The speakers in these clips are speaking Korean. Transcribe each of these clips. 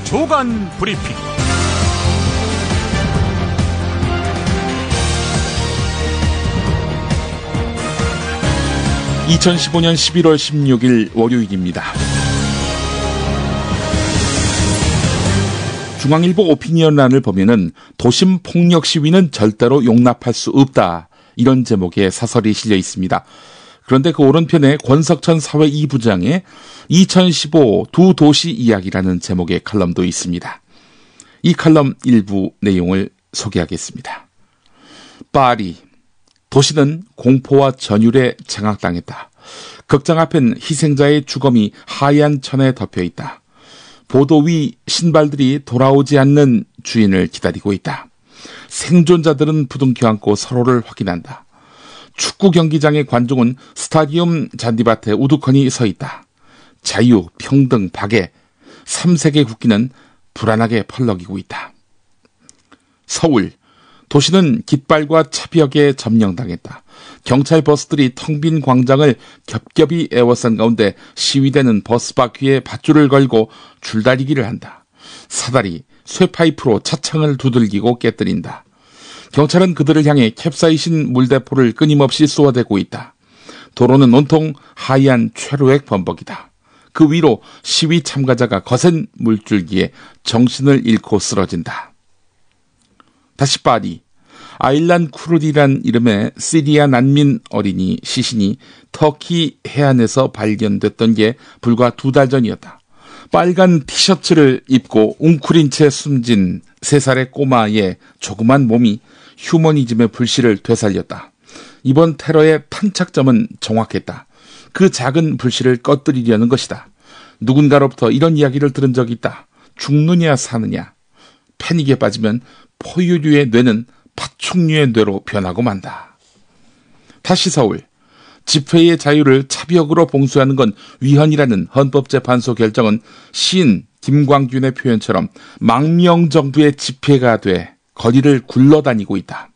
조간 브리핑. 2015년 11월 16일 월요일입니다. 중앙일보 오피니언란을 보면은 도심 폭력 시위는 절대로 용납할 수 없다, 이런 제목의 사설이 실려 있습니다. 그런데 그 오른편에 권석천 사회 2부장의 2015 두 도시 이야기라는 제목의 칼럼도 있습니다. 이 칼럼 일부 내용을 소개하겠습니다. 파리, 도시는 공포와 전율에 장악당했다. 극장 앞엔 희생자의 주검이 하얀 천에 덮여있다. 보도 위 신발들이 돌아오지 않는 주인을 기다리고 있다. 생존자들은 부둥켜 안고 서로를 확인한다. 축구 경기장의 관중은 스타디움 잔디밭에 우두커니 서 있다. 자유, 평등, 박애, 3색의 국기는 불안하게 펄럭이고 있다. 서울, 도시는 깃발과 차벽에 점령당했다. 경찰 버스들이 텅 빈 광장을 겹겹이 에워싼 가운데 시위대는 버스 바퀴에 밧줄을 걸고 줄다리기를 한다. 사다리, 쇠파이프로 차창을 두들기고 깨뜨린다. 경찰은 그들을 향해 캡사이신 물대포를 끊임없이 쏘아대고 있다. 도로는 온통 하얀 최루액 범벅이다. 그 위로 시위 참가자가 거센 물줄기에 정신을 잃고 쓰러진다. 다시 파리, 아일란 쿠르디란 이름의 시리아 난민 어린이 시신이 터키 해안에서 발견됐던 게 불과 2달 전이었다. 빨간 티셔츠를 입고 웅크린 채 숨진 3살의 꼬마의 조그만 몸이 휴머니즘의 불씨를 되살렸다. 이번 테러의 탄착점은 정확했다. 그 작은 불씨를 꺼뜨리려는 것이다. 누군가로부터 이런 이야기를 들은 적이 있다. 죽느냐 사느냐. 패닉에 빠지면 포유류의 뇌는 파충류의 뇌로 변하고 만다. 다시 서울, 집회의 자유를 차벽으로 봉쇄하는 건 위헌이라는 헌법재판소 결정은 시인 김광균의 표현처럼 망명정부의 집회가 돼 거리를 굴러다니고 있다.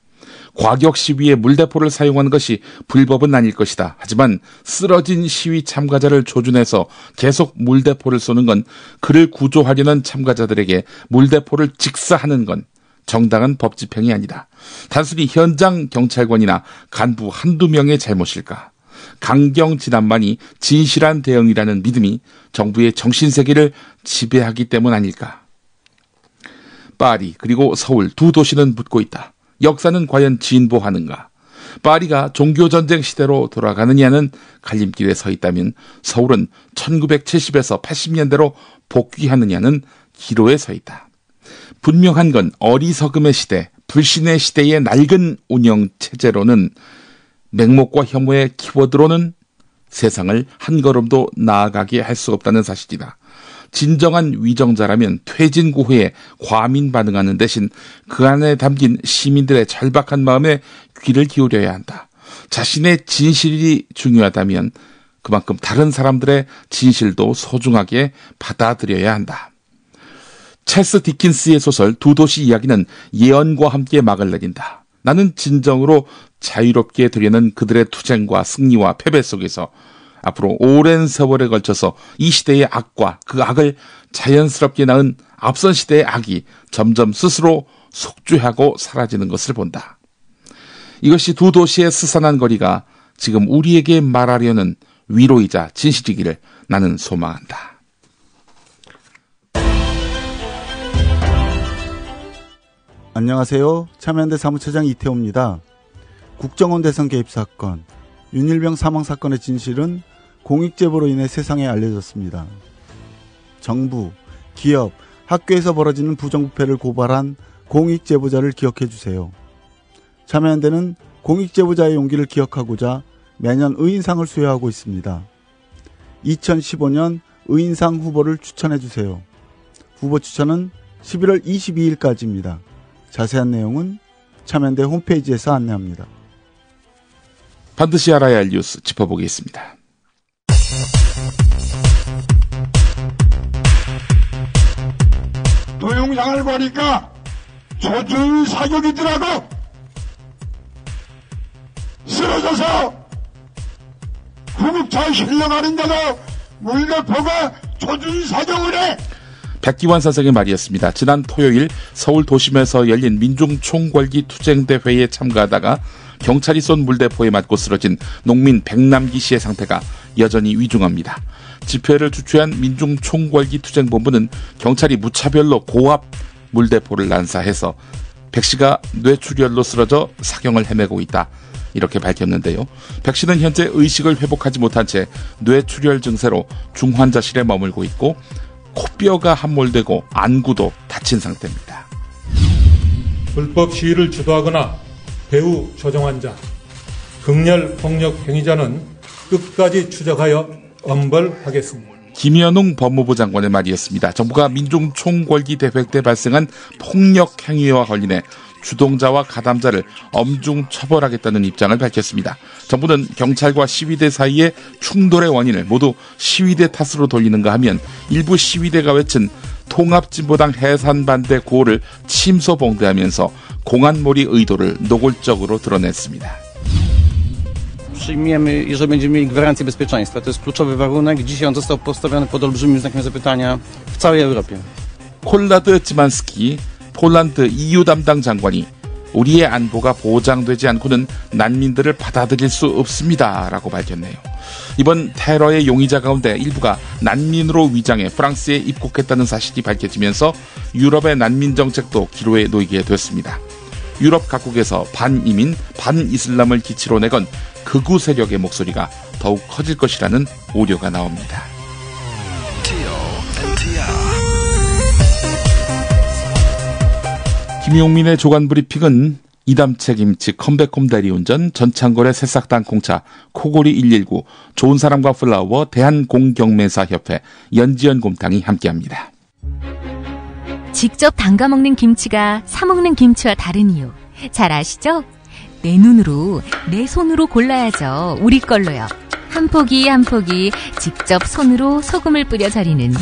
과격 시위에 물대포를 사용하는 것이 불법은 아닐 것이다. 하지만 쓰러진 시위 참가자를 조준해서 계속 물대포를 쏘는 건, 그를 구조하려는 참가자들에게 물대포를 직사하는 건 정당한 법 집행이 아니다. 단순히 현장 경찰관이나 간부 한두 명의 잘못일까? 강경진압만이 진실한 대응이라는 믿음이 정부의 정신세계를 지배하기 때문 아닐까? 파리 그리고 서울 두 도시는 묻고 있다. 역사는 과연 진보하는가? 파리가 종교전쟁 시대로 돌아가느냐는 갈림길에 서 있다면, 서울은 1970에서 80년대로 복귀하느냐는 기로에 서 있다. 분명한 건 어리석음의 시대, 불신의 시대의 낡은 운영체제로는, 맹목과 혐오의 키워드로는 세상을 한 걸음도 나아가게 할 수 없다는 사실이다. 진정한 위정자라면 퇴진구호에 과민 반응하는 대신 그 안에 담긴 시민들의 절박한 마음에 귀를 기울여야 한다. 자신의 진실이 중요하다면 그만큼 다른 사람들의 진실도 소중하게 받아들여야 한다. 찰스 디킨스의 소설 두 도시 이야기는 예언과 함께 막을 내린다. 나는 진정으로 자유롭게 되려는 그들의 투쟁과 승리와 패배 속에서 앞으로 오랜 세월에 걸쳐서 이 시대의 악과 그 악을 자연스럽게 낳은 앞선 시대의 악이 점점 스스로 속죄하고 사라지는 것을 본다. 이것이 두 도시의 스산한 거리가 지금 우리에게 말하려는 위로이자 진실이기를 나는 소망한다. 안녕하세요. 참여연대 사무처장 이태호입니다. 국정원 대선 개입 사건, 윤일병 사망 사건의 진실은 공익제보로 인해 세상에 알려졌습니다. 정부, 기업, 학교에서 벌어지는 부정부패를 고발한 공익제보자를 기억해주세요. 참여연대는 공익제보자의 용기를 기억하고자 매년 의인상을 수여하고 있습니다. 2015년 의인상 후보를 추천해주세요. 후보 추천은 11월 22일까지입니다. 자세한 내용은 참여연대 홈페이지에서 안내합니다. 반드시 알아야 할 뉴스 짚어보겠습니다. 동영상을 보니까 조준 사격이더라고. 쓰러져서 구급차에 실려가는데도 물대포가 조준 사격을 해. 백기환 선생의 말이었습니다. 지난 토요일 서울 도심에서 열린 민중총궐기 투쟁대회에 참가하다가 경찰이 쏜 물대포에 맞고 쓰러진 농민 백남기 씨의 상태가 여전히 위중합니다. 집회를 주최한 민중총궐기 투쟁본부는 경찰이 무차별로 고압 물대포를 난사해서 백 씨가 뇌출혈로 쓰러져 사경을 헤매고 있다, 이렇게 밝혔는데요. 백 씨는 현재 의식을 회복하지 못한 채 뇌출혈 증세로 중환자실에 머물고 있고 코뼈가 함몰되고 안구도 다친 상태입니다. 불법 시위를 주도하거나 배후 조종한 자, 극렬 폭력 행위자는 끝까지 추적하여 엄벌하겠습니다. 김현웅 법무부 장관의 말이었습니다. 정부가 민중총궐기 대회 때 발생한 폭력 행위와 관련해 주동자와 가담자를 엄중 처벌하겠다는 입장을 밝혔습니다. 정부는 경찰과 시위대 사이의 충돌의 원인을 모두 시위대 탓으로 돌리는가 하면 일부 시위대가 외친 통합진보당 해산 반대 구호를 침소봉대하면서 공안몰이 의도를 노골적으로 드러냈습니다. Przyjmiemy, jeżeli będziemy mieli gwarancję bezpieczeństwa. To jest kluczowy warunek. Dzisiaj on został postawiony pod olbrzymim znakiem zapytania w całej Europie. 콜라드 찌만스키 폴란드 EU 담당 장관이 우리의 안보가 보장되지 않고는 난민들을 받아들일 수 없습니다, 라고 밝혔네요. 이번 테러의 용의자 가운데 일부가 난민으로 위장해 프랑스에 입국했다는 사실이 밝혀지면서 유럽의 난민 정책도 기로에 놓이게 됐습니다. 유럽 각국에서 반이민, 반이슬람을 기치로 내건 극우 세력의 목소리가 더욱 커질 것이라는 우려가 나옵니다. 김용민의 조간 브리핑은 이담채 김치, 컴백홈 대리운전, 전창걸의 새싹 땅콩차, 코골이 119, 좋은 사람과 플라워, 대한공경매사협회, 연지연 곰탕이 함께합니다. 직접 담가 먹는 김치가 사 먹는 김치와 다른 이유 잘 아시죠? 내 눈으로, 내 손으로 골라야죠. 우리 걸로요. 한 포기 한 포기 직접 손으로 소금을 뿌려 절이는,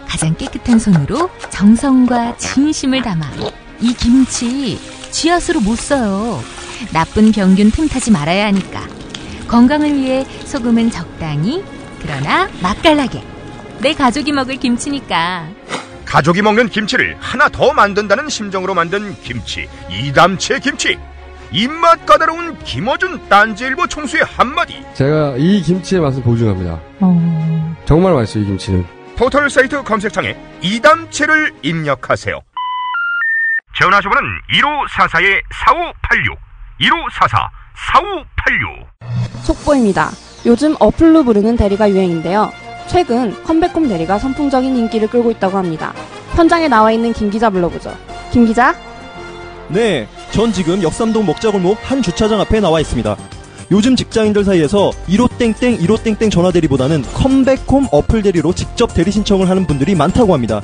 가장 깨끗한 손으로 정성과 진심을 담아 이 김치 쥐앗으로 못 써요. 나쁜 병균 틈타지 말아야 하니까. 건강을 위해 소금은 적당히, 그러나 맛깔나게. 내 가족이 먹을 김치니까. 가족이 먹는 김치를 하나 더 만든다는 심정으로 만든 김치, 이담채 김치. 입맛 까다로운 김어준 딴지일보 총수의 한마디. 제가 이 김치의 맛을 보증합니다. 정말 맛있어요, 이 김치는. 포털 사이트 검색창에 이담채를 입력하세요. 전화번호는 1544-4586, 1544-4586. 속보입니다. 요즘 어플로 부르는 대리가 유행인데요. 최근 컴백홈 대리가 선풍적인 인기를 끌고 있다고 합니다. 현장에 나와 있는 김 기자 불러보죠. 김 기자? 네, 전 지금 역삼동 먹자골목 한 주차장 앞에 나와 있습니다. 요즘 직장인들 사이에서 15땡땡 15땡땡 전화대리보다는 컴백홈 어플 대리로 직접 대리 신청을 하는 분들이 많다고 합니다.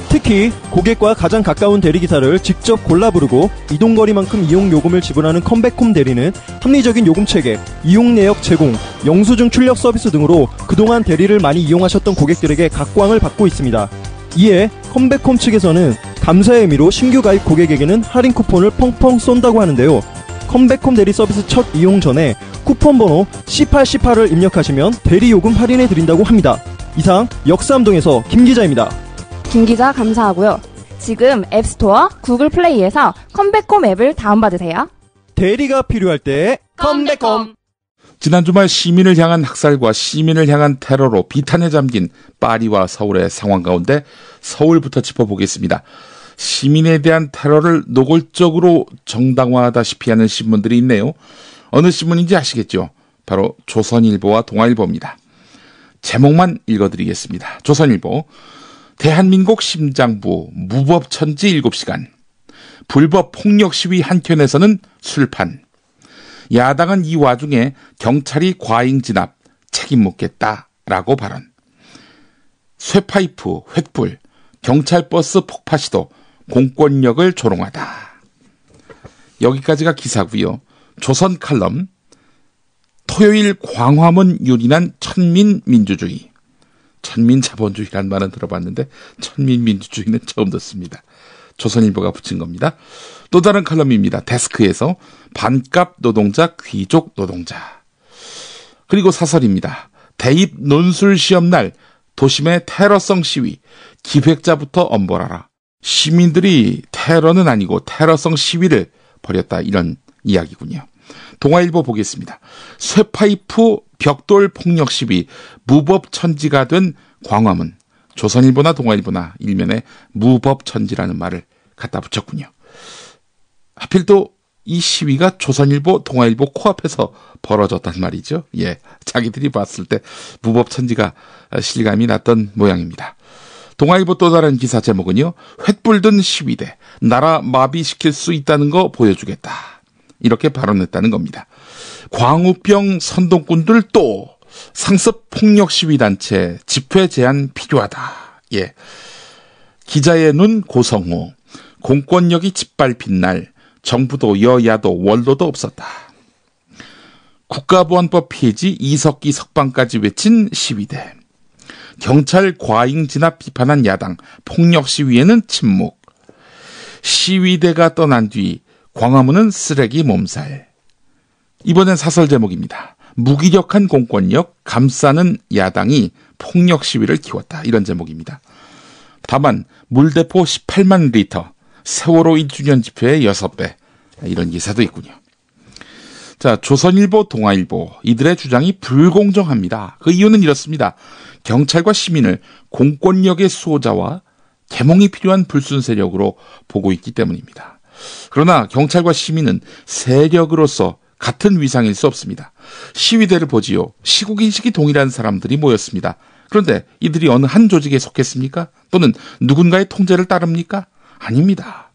특히 고객과 가장 가까운 대리기사를 직접 골라 부르고 이동거리만큼 이용요금을 지불하는 컴백홈 대리는 합리적인 요금체계, 이용내역 제공, 영수증 출력 서비스 등으로 그동안 대리를 많이 이용하셨던 고객들에게 각광을 받고 있습니다. 이에 컴백홈 측에서는 감사의 의미로 신규 가입 고객에게는 할인 쿠폰을 펑펑 쏜다고 하는데요. 컴백홈 대리 서비스 첫 이용 전에 쿠폰 번호 C8C8을 입력하시면 대리 요금 할인해 드린다고 합니다. 이상 역삼동에서 김 기자입니다. 김 기자 감사하고요. 지금 앱스토어, 구글 플레이에서 컴백홈 앱을 다운받으세요. 대리가 필요할 때 컴백홈. 지난 주말 시민을 향한 학살과 시민을 향한 테러로 비탄에 잠긴 파리와 서울의 상황 가운데 서울부터 짚어보겠습니다. 시민에 대한 테러를 노골적으로 정당화하다시피 하는 신문들이 있네요. 어느 신문인지 아시겠죠? 바로 조선일보와 동아일보입니다. 제목만 읽어드리겠습니다. 조선일보, 대한민국 심장부 무법천지 7시간, 불법 폭력 시위 한켠에서는 술판, 야당은 이 와중에 경찰이 과잉 진압 책임 묻겠다라고 발언, 쇠파이프 횃불, 경찰버스 폭파 시도, 공권력을 조롱하다. 여기까지가 기사고요. 조선 칼럼, 토요일 광화문 유린한 천민민주주의. 천민자본주의란 말은 들어봤는데 천민민주주의는 처음 듣습니다. 조선일보가 붙인 겁니다. 또 다른 칼럼입니다. 데스크에서 반값 노동자, 귀족 노동자. 그리고 사설입니다. 대입 논술 시험날 도심의 테러성 시위, 기획자부터 엄벌하라. 시민들이 테러는 아니고 테러성 시위를 벌였다, 이런 이야기군요. 동아일보 보겠습니다. 쇠파이프 벽돌 폭력 시위 무법천지가 된 광화문. 조선일보나 동아일보나 일면에 무법천지라는 말을 갖다 붙였군요. 하필 또 이 시위가 조선일보, 동아일보 코앞에서 벌어졌단 말이죠. 예, 자기들이 봤을 때 무법천지가 실감이 났던 모양입니다. 동아일보 또 다른 기사 제목은요. 횃불 든 시위대, 나라 마비시킬 수 있다는 거 보여주겠다. 이렇게 발언했다는 겁니다. 광우병 선동꾼들 또 상습 폭력 시위단체 집회 제한 필요하다. 예, 기자의 눈 고성호, 공권력이 짓밟힌 날 정부도 여야도 원로도 없었다. 국가보안법 폐지, 이석기 석방까지 외친 시위대. 경찰 과잉 진압 비판한 야당, 폭력 시위에는 침묵. 시위대가 떠난 뒤 광화문은 쓰레기 몸살. 이번엔 사설 제목입니다. 무기력한 공권력, 감싸는 야당이 폭력 시위를 키웠다. 이런 제목입니다. 다만 물대포 18만 리터, 세월호 1주년 집회의 6배, 이런 기사도 있군요. 자, 조선일보, 동아일보, 이들의 주장이 불공정합니다. 그 이유는 이렇습니다. 경찰과 시민을 공권력의 수호자와 계몽이 필요한 불순 세력으로 보고 있기 때문입니다. 그러나 경찰과 시민은 세력으로서 같은 위상일 수 없습니다. 시위대를 보지요. 시국인식이 동일한 사람들이 모였습니다. 그런데 이들이 어느 한 조직에 속했습니까? 또는 누군가의 통제를 따릅니까? 아닙니다.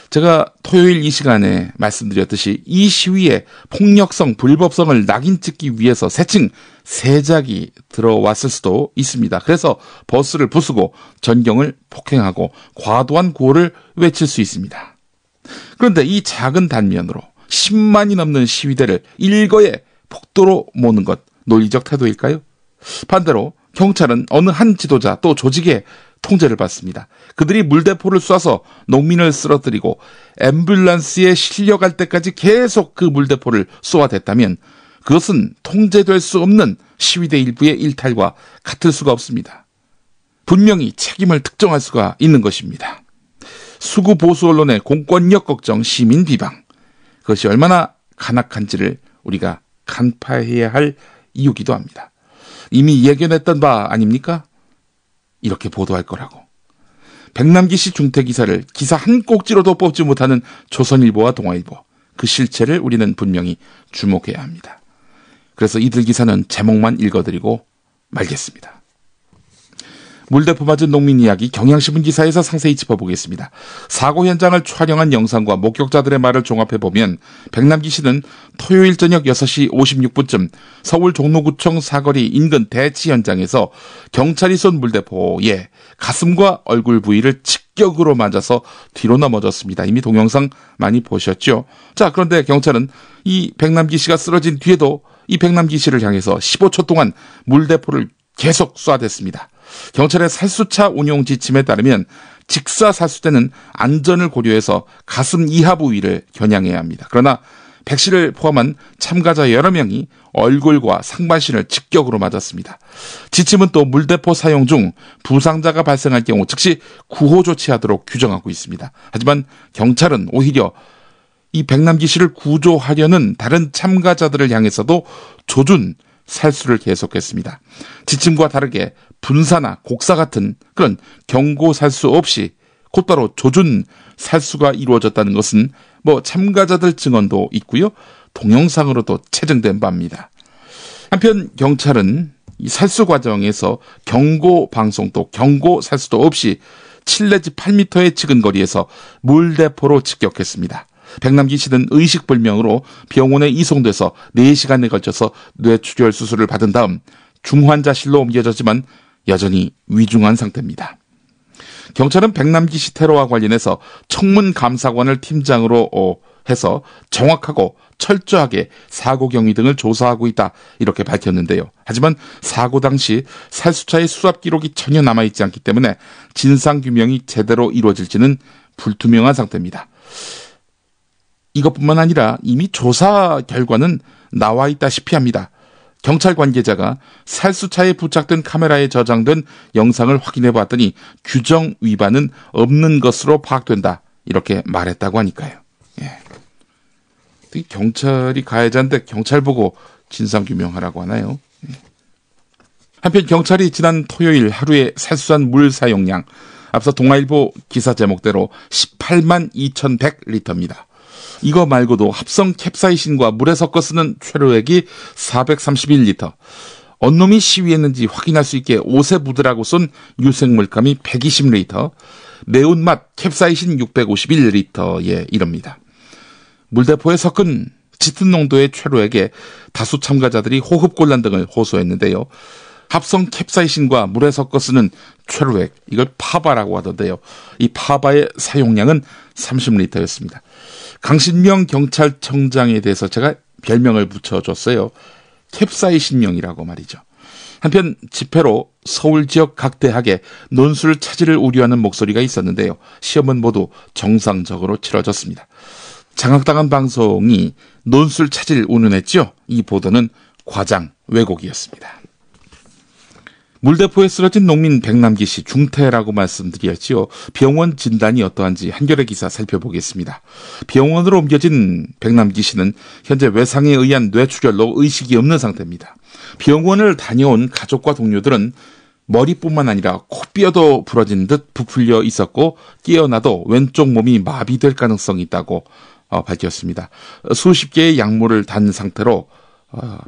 제가 토요일 이 시간에 말씀드렸듯이 이 시위에 폭력성, 불법성을 낙인 찍기 위해서 새칭 세작이 들어왔을 수도 있습니다. 그래서 버스를 부수고 전경을 폭행하고 과도한 구호를 외칠 수 있습니다. 그런데 이 작은 단면으로 10만이 넘는 시위대를 일거에 폭도로 모는 것, 논리적 태도일까요? 반대로 경찰은 어느 한 지도자 또 조직의 통제를 받습니다. 그들이 물대포를 쏴서 농민을 쓰러뜨리고 앰뷸런스에 실려갈 때까지 계속 그 물대포를 쏘아댔다면 그것은 통제될 수 없는 시위대 일부의 일탈과 같을 수가 없습니다. 분명히 책임을 특정할 수가 있는 것입니다. 수구 보수 언론의 공권력 걱정, 시민 비방, 그것이 얼마나 간악한지를 우리가 간파해야 할 이유기도 합니다. 이미 예견했던 바 아닙니까? 이렇게 보도할 거라고. 백남기 씨 중퇴 기사를 기사 한 꼭지로도 뽑지 못하는 조선일보와 동아일보, 그 실체를 우리는 분명히 주목해야 합니다. 그래서 이들 기사는 제목만 읽어드리고 말겠습니다. 물대포 맞은 농민 이야기, 경향신문 기사에서 상세히 짚어보겠습니다. 사고 현장을 촬영한 영상과 목격자들의 말을 종합해보면 백남기 씨는 토요일 저녁 6시 56분쯤 서울 종로구청 사거리 인근 대치 현장에서 경찰이 쏜 물대포에 가슴과 얼굴 부위를 직격으로 맞아서 뒤로 넘어졌습니다. 이미 동영상 많이 보셨죠? 자, 그런데 경찰은 이 백남기 씨가 쓰러진 뒤에도 이 백남기 씨를 향해서 15초 동안 물대포를 계속 쏴댔습니다. 경찰의 살수차 운용 지침에 따르면 직사살수대는 안전을 고려해서 가슴 이하 부위를 겨냥해야 합니다. 그러나 백 씨를 포함한 참가자 여러 명이 얼굴과 상반신을 직격으로 맞았습니다. 지침은 또 물대포 사용 중 부상자가 발생할 경우 즉시 구호 조치하도록 규정하고 있습니다. 하지만 경찰은 오히려 이 백남기 씨를 구조하려는 다른 참가자들을 향해서도 조준, 살수를 계속했습니다. 지침과 다르게 분사나 곡사 같은 그런 경고 살수 없이 곧바로 조준 살수가 이루어졌다는 것은 참가자들 증언도 있고요. 동영상으로도 채증된 바입니다. 한편 경찰은 이 살수 과정에서 경고 방송 또 경고 살수도 없이 7 내지 8m의 측은 거리에서 물대포로 직격했습니다. 백남기 씨는 의식불명으로 병원에 이송돼서 4시간에 걸쳐서 뇌출혈 수술을 받은 다음 중환자실로 옮겨졌지만 여전히 위중한 상태입니다. 경찰은 백남기 씨 테러와 관련해서 청문감사관을 팀장으로 해서 정확하고 철저하게 사고 경위 등을 조사하고 있다, 이렇게 밝혔는데요. 하지만 사고 당시 살수차의 수압 기록이 전혀 남아있지 않기 때문에 진상규명이 제대로 이루어질지는 불투명한 상태입니다. 이것뿐만 아니라 이미 조사 결과는 나와 있다시피 합니다. 경찰 관계자가 살수차에 부착된 카메라에 저장된 영상을 확인해 봤더니 규정 위반은 없는 것으로 파악된다. 이렇게 말했다고 하니까요. 예. 경찰이 가해자인데 경찰 보고 진상규명하라고 하나요? 예. 한편 경찰이 지난 토요일 하루에 살수한 물 사용량, 앞서 동아일보 기사 제목대로 18만 2,100리터입니다. 이거 말고도 합성 캡사이신과 물에 섞어 쓰는 최루액이 431리터, 언놈이 시위했는지 확인할 수 있게 옷에 묻으라고 쏜 유색물감이 120리터, 매운맛 캡사이신 651리터에 이릅니다. 물대포에 섞은 짙은 농도의 최루액에 다수 참가자들이 호흡곤란 등을 호소했는데요. 합성 캡사이신과 물에 섞어 쓰는 최루액, 이걸 파바라고 하던데요. 이 파바의 사용량은 30리터였습니다. 강신명 경찰청장에 대해서 제가 별명을 붙여줬어요. 캡사이신명이라고 말이죠. 한편 집회로 서울 지역 각 대학에 논술 차질을 우려하는 목소리가 있었는데요. 시험은 모두 정상적으로 치러졌습니다. 장악당한 방송이 논술 차질 운운했죠. 이 보도는 과장 왜곡이었습니다. 물대포에 쓰러진 농민 백남기 씨 중태라고 말씀드렸지요. 병원 진단이 어떠한지 한겨레 기사 살펴보겠습니다. 병원으로 옮겨진 백남기 씨는 현재 외상에 의한 뇌출혈로 의식이 없는 상태입니다. 병원을 다녀온 가족과 동료들은 머리뿐만 아니라 코뼈도 부러진 듯 부풀려 있었고 깨어나도 왼쪽 몸이 마비될 가능성이 있다고 밝혔습니다. 수십 개의 약물을 단 상태로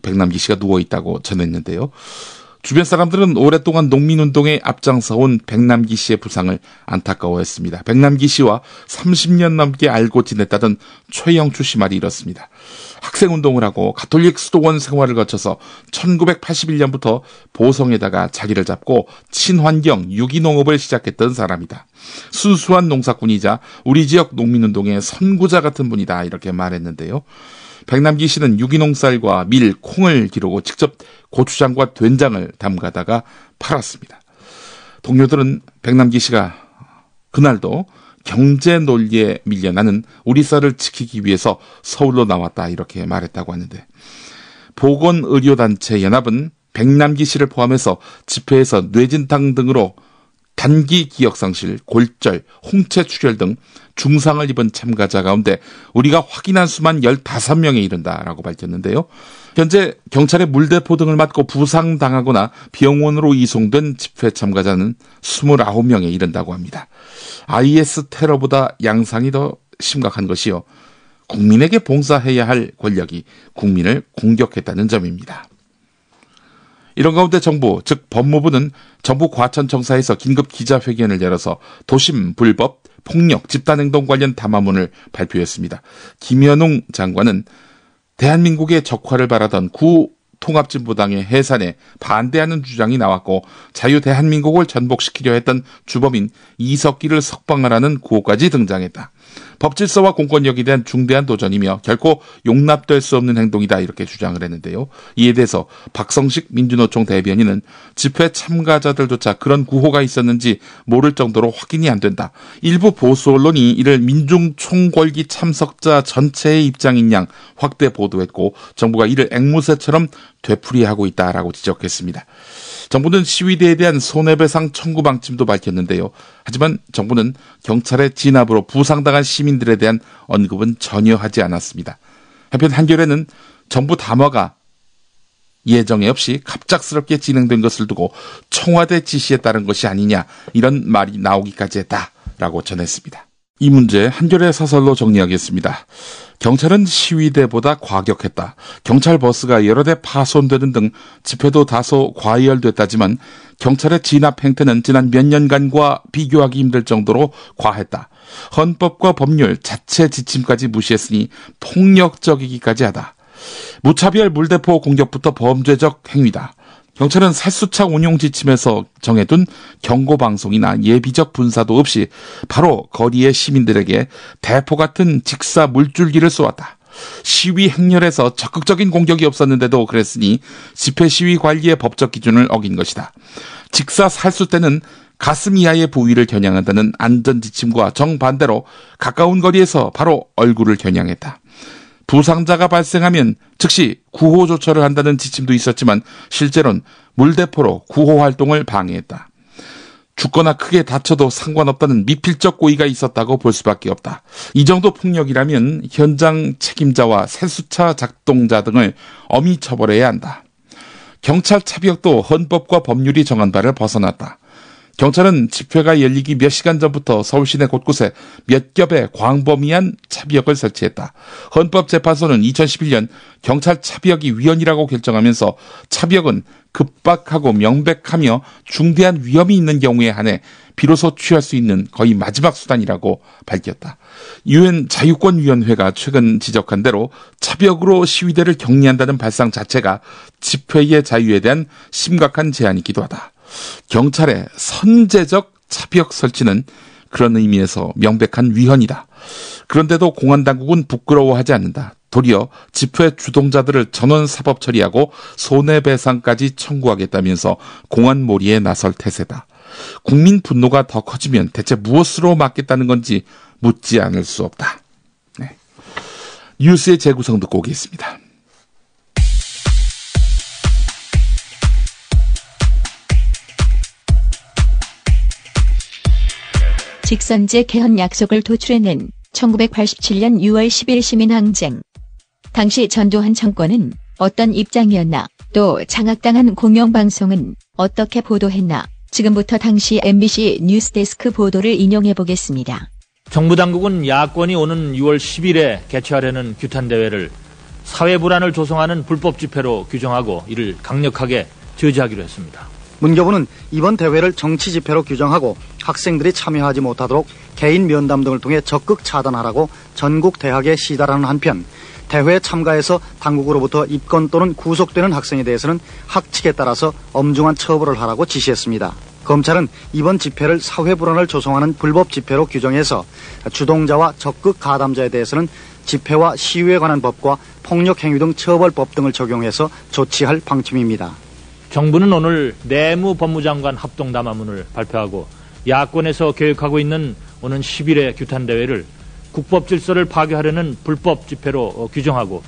백남기 씨가 누워있다고 전했는데요. 주변 사람들은 오랫동안 농민운동에 앞장서온 백남기 씨의 부상을 안타까워했습니다. 백남기 씨와 30년 넘게 알고 지냈다던 최영추 씨 말이 이렇습니다. 학생운동을 하고 가톨릭 수도원 생활을 거쳐서 1981년부터 보성에다가 자리를 잡고 친환경 유기농업을 시작했던 사람이다. 순수한 농사꾼이자 우리 지역 농민운동의 선구자 같은 분이다. 이렇게 말했는데요. 백남기 씨는 유기농 쌀과 밀, 콩을 기르고 직접 고추장과 된장을 담가다가 팔았습니다. 동료들은 백남기 씨가 그날도 경제 논리에 밀려나는 우리 쌀을 지키기 위해서 서울로 나왔다 이렇게 말했다고 하는데, 보건의료단체 연합은 백남기 씨를 포함해서 집회에서 뇌진탕 등으로 단기 기억상실, 골절, 홍채출혈 등 중상을 입은 참가자 가운데 우리가 확인한 수만 15명에 이른다라고 밝혔는데요. 현재 경찰의 물대포 등을 맞고 부상당하거나 병원으로 이송된 집회 참가자는 29명에 이른다고 합니다. IS 테러보다 양상이 더 심각한 것이요. 국민에게 봉사해야 할 권력이 국민을 공격했다는 점입니다. 이런 가운데 정부, 즉 법무부는 정부 과천청사에서 긴급 기자회견을 열어서 도심 불법, 폭력, 집단행동 관련 담화문을 발표했습니다. 김현웅 장관은 대한민국의 적화를 바라던 구통합진보당의 해산에 반대하는 주장이 나왔고 자유대한민국을 전복시키려 했던 주범인 이석기를 석방하라는 구호까지 등장했다. 법질서와 공권력에 대한 중대한 도전이며 결코 용납될 수 없는 행동이다 이렇게 주장을 했는데요. 이에 대해서 박성식 민주노총 대변인은 집회 참가자들조차 그런 구호가 있었는지 모를 정도로 확인이 안 된다. 일부 보수 언론이 이를 민중총궐기 참석자 전체의 입장인 양 확대 보도했고 정부가 이를 앵무새처럼 되풀이하고 있다라고 지적했습니다. 정부는 시위대에 대한 손해배상 청구 방침도 밝혔는데요. 하지만 정부는 경찰의 진압으로 부상당한 시민들에 대한 언급은 전혀 하지 않았습니다. 한편 한겨레는 정부 담화가 예정에 없이 갑작스럽게 진행된 것을 두고 청와대 지시에 따른 것이 아니냐 이런 말이 나오기까지 했다라고 전했습니다. 이 문제 한겨레 사설로 정리하겠습니다. 경찰은 시위대보다 과격했다. 경찰 버스가 여러 대 파손되는 등 집회도 다소 과열됐다지만 경찰의 진압 행태는 지난 몇 년간과 비교하기 힘들 정도로 과했다. 헌법과 법률, 자체 지침까지 무시했으니 폭력적이기까지 하다. 무차별 물대포 공격부터 범죄적 행위다. 경찰은 살수차 운용 지침에서 정해둔 경고방송이나 예비적 분사도 없이 바로 거리의 시민들에게 대포 같은 직사 물줄기를 쏘았다. 시위 행렬에서 적극적인 공격이 없었는데도 그랬으니 집회 시위 관리의 법적 기준을 어긴 것이다. 직사 살수 때는 가슴 이하의 부위를 겨냥한다는 안전 지침과 정반대로 가까운 거리에서 바로 얼굴을 겨냥했다. 부상자가 발생하면 즉시 구호 조처를 한다는 지침도 있었지만 실제로는 물대포로 구호 활동을 방해했다. 죽거나 크게 다쳐도 상관없다는 미필적 고의가 있었다고 볼 수밖에 없다. 이 정도 폭력이라면 현장 책임자와 세수차 작동자 등을 엄히 처벌해야 한다. 경찰 차벽도 헌법과 법률이 정한 바를 벗어났다. 경찰은 집회가 열리기 몇 시간 전부터 서울 시내 곳곳에 몇 겹의 광범위한 차벽을 설치했다. 헌법재판소는 2011년 경찰 차벽이 위헌이라고 결정하면서 차벽은 급박하고 명백하며 중대한 위험이 있는 경우에 한해 비로소 취할 수 있는 거의 마지막 수단이라고 밝혔다. 유엔 자유권위원회가 최근 지적한 대로 차벽으로 시위대를 격리한다는 발상 자체가 집회의 자유에 대한 심각한 제한이기도 하다. 경찰의 선제적 차벽 설치는 그런 의미에서 명백한 위헌이다. 그런데도 공안당국은 부끄러워하지 않는다. 도리어 집회 주동자들을 전원 사법 처리하고 손해배상까지 청구하겠다면서 공안몰이에 나설 태세다. 국민 분노가 더 커지면 대체 무엇으로 막겠다는 건지 묻지 않을 수 없다. 네. 뉴스의 재구성 듣고 오겠습니다. 직선제 개헌 약속을 도출해낸 1987년 6월 10일 시민항쟁. 당시 전두환 정권은 어떤 입장이었나, 또 장악당한 공영방송은 어떻게 보도했나, 지금부터 당시 MBC 뉴스데스크 보도를 인용해보겠습니다. 정부 당국은 야권이 오는 6월 10일에 개최하려는 규탄대회를 사회불안을 조성하는 불법 집회로 규정하고 이를 강력하게 저지하기로 했습니다. 문교부는 이번 대회를 정치 집회로 규정하고 학생들이 참여하지 못하도록 개인 면담 등을 통해 적극 차단하라고 전국 대학에 시달하는 한편, 대회에 참가해서 당국으로부터 입건 또는 구속되는 학생에 대해서는 학칙에 따라서 엄중한 처벌을 하라고 지시했습니다. 검찰은 이번 집회를 사회불안을 조성하는 불법 집회로 규정해서 주동자와 적극 가담자에 대해서는 집회와 시위에 관한 법과 폭력행위 등 처벌법 등을 적용해서 조치할 방침입니다. 정부는 오늘 내무법무장관 합동담화문을 발표하고 야권에서 계획하고 있는 오는 10일의 규탄대회를 국법 질서를 파괴하려는 불법 집회로 규정하고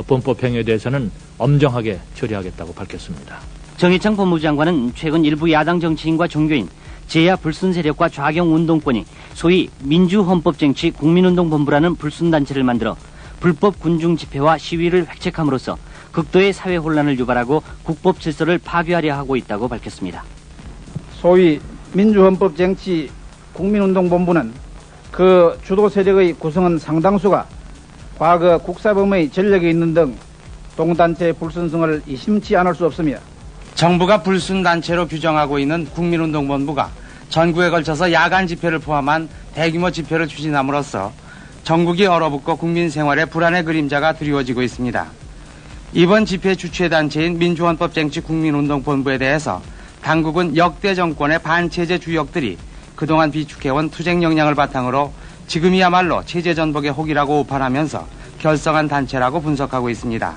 범법 행위에 대해서는 엄정하게 처리하겠다고 밝혔습니다. 정의창 법무장관은 최근 일부 야당 정치인과 종교인, 제야 불순 세력과 좌경 운동권이 소위 민주헌법쟁취 국민운동본부라는 불순단체를 만들어 불법 군중 집회와 시위를 획책함으로써 극도의 사회 혼란을 유발하고 국법 질서를 파괴하려 하고 있다고 밝혔습니다. 소위 민주헌법쟁취 국민운동본부는 그 주도 세력의 구성원 상당수가 과거 국사범의 전력이 있는 등 동단체의 불순성을 의심치 않을 수 없으며, 정부가 불순단체로 규정하고 있는 국민운동본부가 전국에 걸쳐서 야간 집회를 포함한 대규모 집회를 추진함으로써 전국이 얼어붙고 국민 생활에 불안의 그림자가 드리워지고 있습니다. 이번 집회 주최단체인 민주헌법쟁취 국민운동본부에 대해서 당국은 역대 정권의 반체제 주역들이 그동안 비축해온 투쟁 역량을 바탕으로 지금이야말로 체제 전복의 혹이라고 오판하면서 결성한 단체라고 분석하고 있습니다.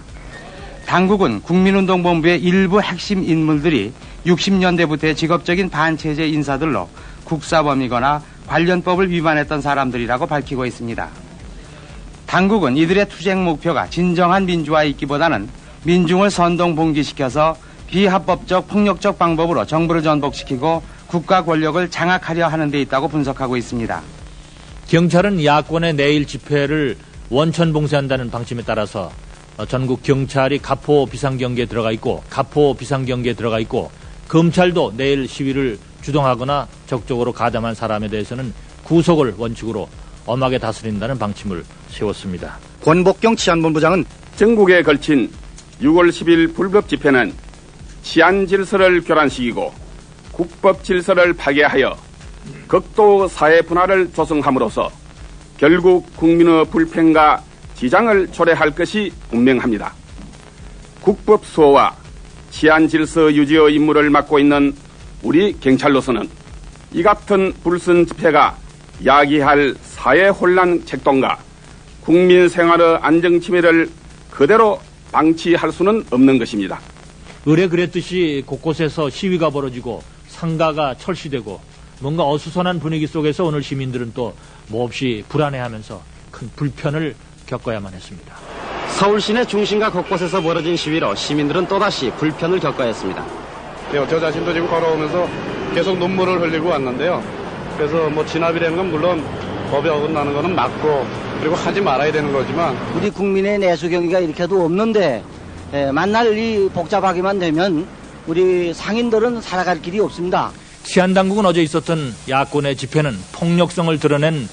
당국은 국민운동본부의 일부 핵심 인물들이 60년대부터의 직업적인 반체제 인사들로 국사범이거나 관련법을 위반했던 사람들이라고 밝히고 있습니다. 당국은 이들의 투쟁 목표가 진정한 민주화이기보다는 민중을 선동봉기시켜서 비합법적 폭력적 방법으로 정부를 전복시키고 국가 권력을 장악하려 하는 데 있다고 분석하고 있습니다. 경찰은 야권의 내일 집회를 원천 봉쇄한다는 방침에 따라서 전국 경찰이 가포 비상경계에 들어가 있고 검찰도 내일 시위를 주동하거나 적극적으로 가담한 사람에 대해서는 구속을 원칙으로 엄하게 다스린다는 방침을 세웠습니다. 권복경 치안본부장은 전국에 걸친 6월 10일 불법 집회는 치안 질서를 교란시키고 국법 질서를 파괴하여 극도 사회 분화를 조성함으로써 결국 국민의 불평과 지장을 초래할 것이 분명합니다. 국법 수호와 치안 질서 유지의 임무를 맡고 있는 우리 경찰로서는 이 같은 불순 집회가 야기할 사회 혼란 책동과 국민 생활의 안정 침해를 그대로 방치할 수는 없는 것입니다. 의뢰 그랬듯이 곳곳에서 시위가 벌어지고 상가가 철시되고 뭔가 어수선한 분위기 속에서 오늘 시민들은 또 몹시 불안해하면서 큰 불편을 겪어야만 했습니다. 서울 시내 중심가 곳곳에서 벌어진 시위로 시민들은 또다시 불편을 겪어야 했습니다. 저 자신도 지금 걸어오면서 계속 눈물을 흘리고 왔는데요. 그래서 진압이라는 건 물론 법에 어긋나는 거는 맞고 그리고 하지 말아야 되는 거지만 우리 국민의 내수 경기가 이렇게도 없는데 만날 이 복잡하기만 되면 우리 상인들은 살아갈 길이 없습니다. 치안당국은 어제 있었던 야권의 집회는 폭력성을 드러낸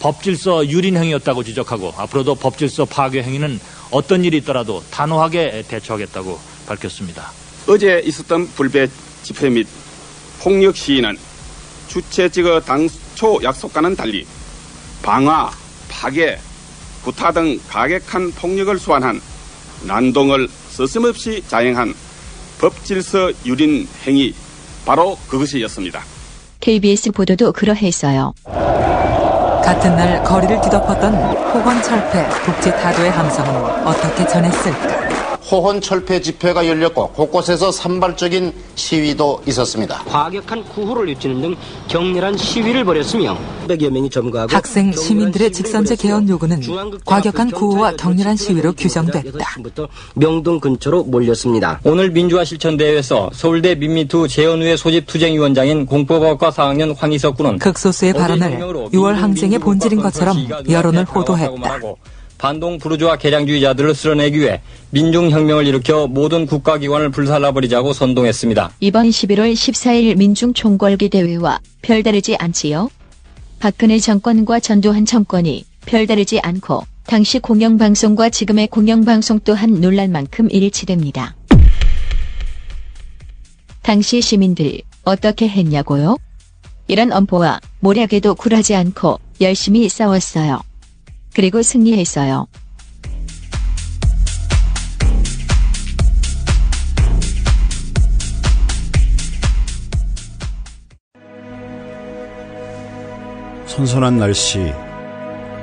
법질서 유린 행위였다고 지적하고 앞으로도 법질서 파괴 행위는 어떤 일이 있더라도 단호하게 대처하겠다고 밝혔습니다. 어제 있었던 불배 집회 및 폭력 시위는 주최 측의 당초 약속과는 달리 방화, 파괴, 구타 등 가격한 폭력을 수반한 난동을 서슴없이 자행한 법질서 유린 행위 바로 그것이었습니다. KBS 보도도 그러했어요. 같은 날 거리를 뒤덮었던 호건철폐 독재타도의 함성은 어떻게 전했을까? 호헌철폐 집회가 열렸고 곳곳에서 산발적인 시위도 있었습니다. 과격한 구호를 외치는 등 격렬한 시위를 벌였으며 100여 명이 점거하고 학생 시민들의 직선제 개헌 요구는 과격한 구호와 격렬한 시위로 규정됐다. 명동 근처로 몰렸습니다. 오늘 민주화 실천대회에서 서울대 민미투 재연후의 소집 투쟁위원장인 공법학과 4학년 황희석 군은 극소수의 발언을 6월 항쟁의 본질인 것처럼 여론을 호도했다. 반동 부르주아 개량주의자들을 쓸어내기 위해 민중혁명을 일으켜 모든 국가기관을 불살라버리자고 선동했습니다. 이번 11월 14일 민중총궐기 대회와 별다르지 않지요? 박근혜 정권과 전두환 정권이 별다르지 않고 당시 공영방송과 지금의 공영방송 또한 논란만큼 일치됩니다. 당시 시민들 어떻게 했냐고요? 이런 엄포와 모략에도 굴하지 않고 열심히 싸웠어요. 그리고 승리했어요. 선선한 날씨,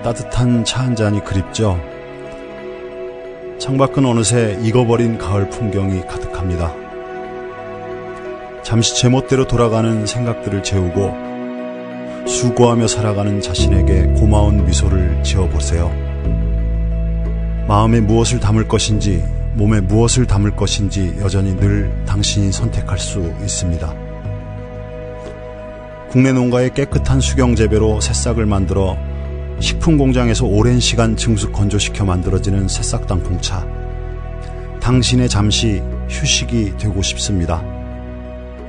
따뜻한 차 한 잔이 그립죠. 창밖은 어느새 익어버린 가을 풍경이 가득합니다. 잠시 제멋대로 돌아가는 생각들을 재우고 수고하며 살아가는 자신에게 고마운 미소를 지어보세요. 마음에 무엇을 담을 것인지, 몸에 무엇을 담을 것인지 여전히 늘 당신이 선택할 수 있습니다. 국내 농가의 깨끗한 수경 재배로 새싹을 만들어 식품 공장에서 오랜 시간 증수 건조시켜 만들어지는 새싹 땅콩차. 당신의 잠시 휴식이 되고 싶습니다.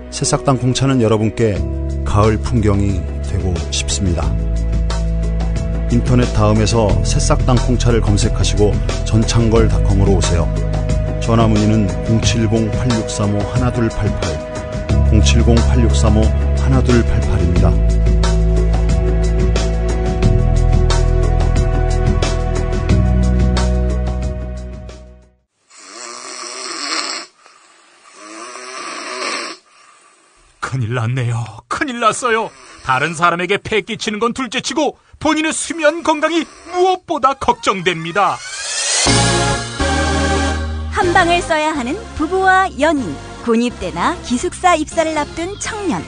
새싹 땅콩차는 여러분께 가을 풍경이 되고 싶습니다. 인터넷 다음에서 새싹 땅콩차를 검색하시고 전창걸닷컴으로 오세요. 전화 문의는 070-8635-1288 070-8635-1288입니다. 큰일 났네요. 큰일 났어요. 다른 사람에게 폐 끼치는 건 둘째치고 본인의 수면 건강이 무엇보다 걱정됩니다. 한 방을 써야 하는 부부와 연인, 군입대나 기숙사 입사를 앞둔 청년,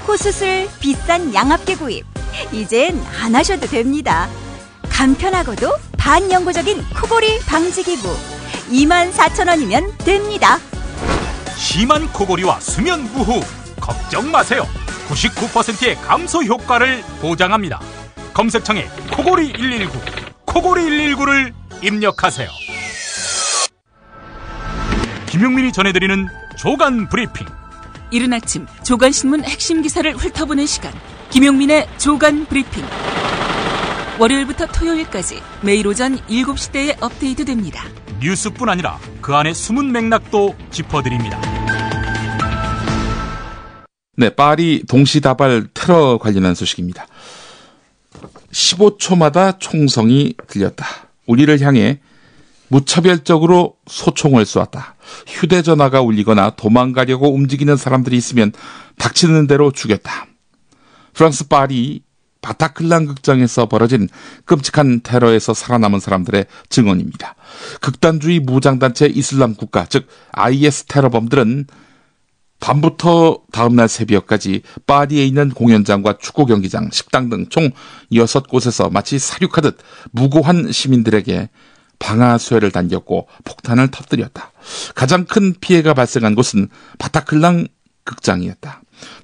코수술, 비싼 양압기 구입, 이젠 안 하셔도 됩니다. 간편하고도 반영구적인 코골이 방지기구 24,000원이면 됩니다. 심한 코골이와 수면 무호흡 걱정 마세요. 99%의 감소 효과를 보장합니다. 검색창에 코골이 119, 코골이 119를 입력하세요. 김용민이 전해드리는 조간 브리핑. 이른 아침 조간신문 핵심 기사를 훑어보는 시간, 김용민의 조간 브리핑. 월요일부터 토요일까지 매일 오전 7시대에 업데이트됩니다. 뉴스뿐 아니라 그 안에 숨은 맥락도 짚어드립니다. 네, 파리 동시다발 테러 관련한 소식입니다. 15초마다 총성이 들렸다. 우리를 향해 무차별적으로 소총을 쏘았다. 휴대전화가 울리거나 도망가려고 움직이는 사람들이 있으면 닥치는 대로 죽였다. 프랑스 파리 바타클란 극장에서 벌어진 끔찍한 테러에서 살아남은 사람들의 증언입니다. 극단주의 무장단체 이슬람 국가, 즉 IS 테러범들은 밤부터 다음날 새벽까지 파리에 있는 공연장과 축구 경기장, 식당 등 총 6곳에서 마치 사륙하듯 무고한 시민들에게 방아쇠를 당겼고 폭탄을 터뜨렸다. 가장 큰 피해가 발생한 곳은 바타클랑 극장이었다.